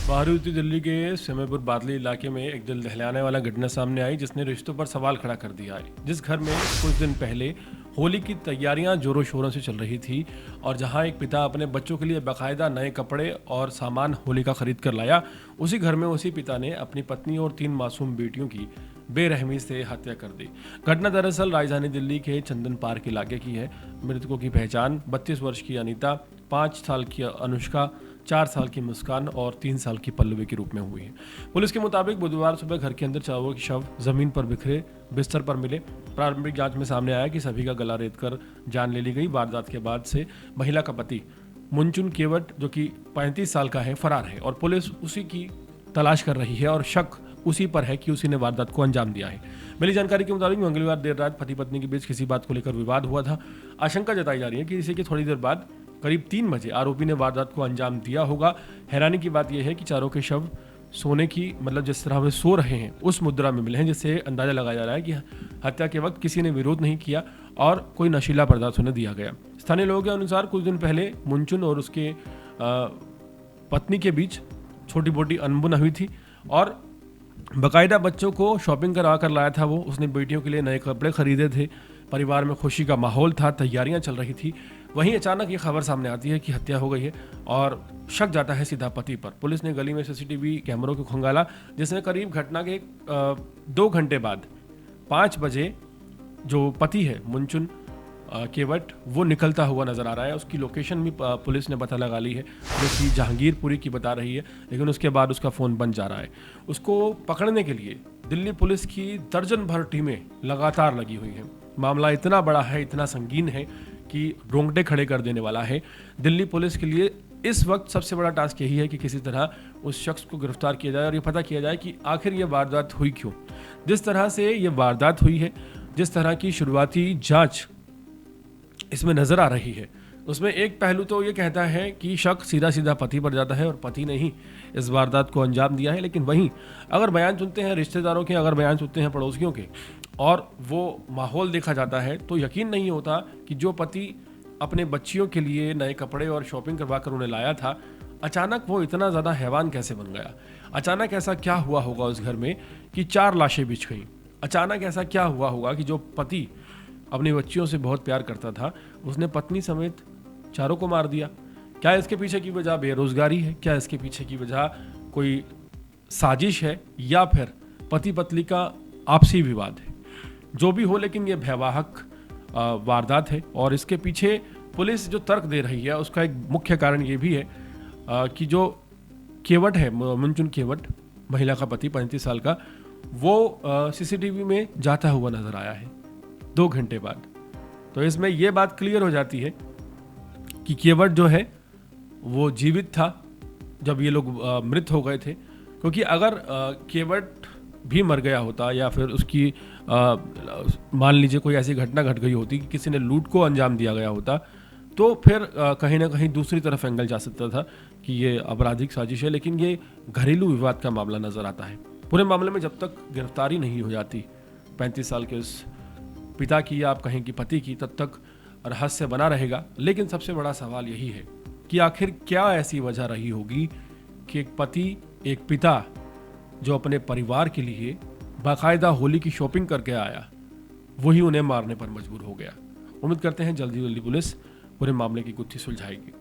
बाहरी उत्तरी दिल्ली के सेमेपुर बादली इलाके में एक दिल दहलाने वाला घटना सामने आई जिसने रिश्तों पर सवाल खड़ा कर दिया है। जिस घर में कुछ दिन पहले होली की तैयारियां जोरों शोरों से चल रही थी और जहां एक पिता अपने बच्चों के लिए बाकायदा नए कपड़े और सामान होली का खरीद कर लाया, उसी घर में उसी पिता ने अपनी पत्नी और 3 मासूम बेटियों की बेरहमी से हत्या कर दी। घटना दरअसल राजधानी दिल्ली के चंदन पार्क इलाके की है। मृतकों की पहचान 32 वर्ष की अनीता, 5 साल की अनुष्का, 4 साल की मुस्कान और 3 साल की पल्लवी के रूप में हुई है। पुलिस के मुताबिक बुधवार सुबह घर के अंदर चारों के शव जमीन पर बिखरे बिस्तर पर मिले। प्रारंभिक जांच में सामने आया कि सभी का गला रेत कर जान ले ली गई। वारदात के बाद से महिला का पति मुंचुन केवट, जो कि 35 साल का है, फरार है और पुलिस उसी की तलाश कर रही है और शक उसी पर है कि उसी ने वारदात को अंजाम दिया है। मिली जानकारी के मुताबिक मंगलवार देर रात पति पत्नी के बीच किसी बात को लेकर विवाद हुआ था। आशंका जताई जा रही है कि इसी के थोड़ी देर बाद करीब 3 बजे आरोपी ने वारदात को अंजाम दिया होगा। हैरानी की बात यह है कि चारों के शव सोने की, मतलब जिस तरह वे सो रहे हैं उस मुद्रा में मिले हैं, जिससे अंदाजा लगाया जा रहा है कि हत्या के वक्त किसी ने विरोध नहीं किया और कोई नशीला पदार्थ उन्हें दिया गया। स्थानीय लोगों के अनुसार कुछ दिन पहले मुंचुन और उसके पत्नी के बीच छोटी मोटी अनबन हुई थी और बाकायदा बच्चों को शॉपिंग करा कर लाया था वो। उसने बेटियों के लिए नए कपड़े खरीदे थे। परिवार में खुशी का माहौल था, तैयारियां चल रही थी। वहीं अचानक ये खबर सामने आती है कि हत्या हो गई है और शक जाता है सीधा पति पर। पुलिस ने गली में सीसीटीवी कैमरों को खंगाला, जिसमें करीब घटना के 2 घंटे बाद 5 बजे जो पति है मुंचुन केवट, वो निकलता हुआ नजर आ रहा है। उसकी लोकेशन भी पुलिस ने पता लगा ली है, जो कि जहांगीरपुरी की बता रही है, लेकिन उसके बाद उसका फ़ोन बंद जा रहा है। उसको पकड़ने के लिए दिल्ली पुलिस की दर्जन भर टीमें लगातार लगी हुई हैं। मामला इतना बड़ा है, इतना संगीन है कि रोंगटे खड़े कर देने वाला है। दिल्ली पुलिस के लिए इस वक्त सबसे बड़ा टास्क यही है कि किसी तरह उस शख्स को गिरफ्तार किया जाए और ये पता किया जाए कि आखिर ये वारदात हुई क्यों। जिस तरह से ये वारदात हुई है, जिस तरह की शुरुआती जांच इसमें नजर आ रही है, उसमें एक पहलू तो ये कहता है कि शक सीधा सीधा पति पर जाता है और पति ने ही इस वारदात को अंजाम दिया है। लेकिन वहीं अगर बयान सुनते हैं रिश्तेदारों के, अगर बयान सुनते हैं पड़ोसियों के और वो माहौल देखा जाता है, तो यकीन नहीं होता कि जो पति अपने बच्चियों के लिए नए कपड़े और शॉपिंग करवा कर उन्हें लाया था, अचानक वो इतना ज़्यादा हैवान कैसे बन गया। अचानक ऐसा क्या हुआ होगा उस घर में कि 4 लाशें बिछ गईं। अचानक ऐसा क्या हुआ होगा कि जो पति अपनी बच्चियों से बहुत प्यार करता था, उसने पत्नी समेत चारों को मार दिया। क्या इसके पीछे की वजह बेरोजगारी है? क्या इसके पीछे की वजह कोई साजिश है या फिर पति पत्नी का आपसी विवाद है? जो भी हो, लेकिन ये भयावह वारदात है और इसके पीछे पुलिस जो तर्क दे रही है उसका एक मुख्य कारण ये भी है कि जो केवट है, मुंचुन केवट, महिला का पति 35 साल का, वो सीसीटीवी में जाता हुआ नजर आया है 2 घंटे बाद। तो इसमें यह बात क्लियर हो जाती है कि केवट जो है वो जीवित था जब ये लोग मृत हो गए थे। क्योंकि अगर केवट भी मर गया होता या फिर उसकी मान लीजिए कोई ऐसी घटना घट गई होती कि किसी ने लूट को अंजाम दिया गया होता, तो फिर कहीं ना कहीं दूसरी तरफ एंगल जा सकता था कि ये आपराधिक साजिश है। लेकिन ये घरेलू विवाद का मामला नजर आता है। पूरे मामले में जब तक गिरफ्तारी नहीं हो जाती 35 साल के उस पिता की या आप कहें कि पति की, तब तक रहस्य बना रहेगा। लेकिन सबसे बड़ा सवाल यही है कि आखिर क्या ऐसी वजह रही होगी कि एक पति, एक पिता जो अपने परिवार के लिए बाकायदा होली की शॉपिंग करके आया, वही उन्हें मारने पर मजबूर हो गया। उम्मीद करते हैं जल्दी जल्दी पुलिस पूरे मामले की गुत्थी सुलझाएगी।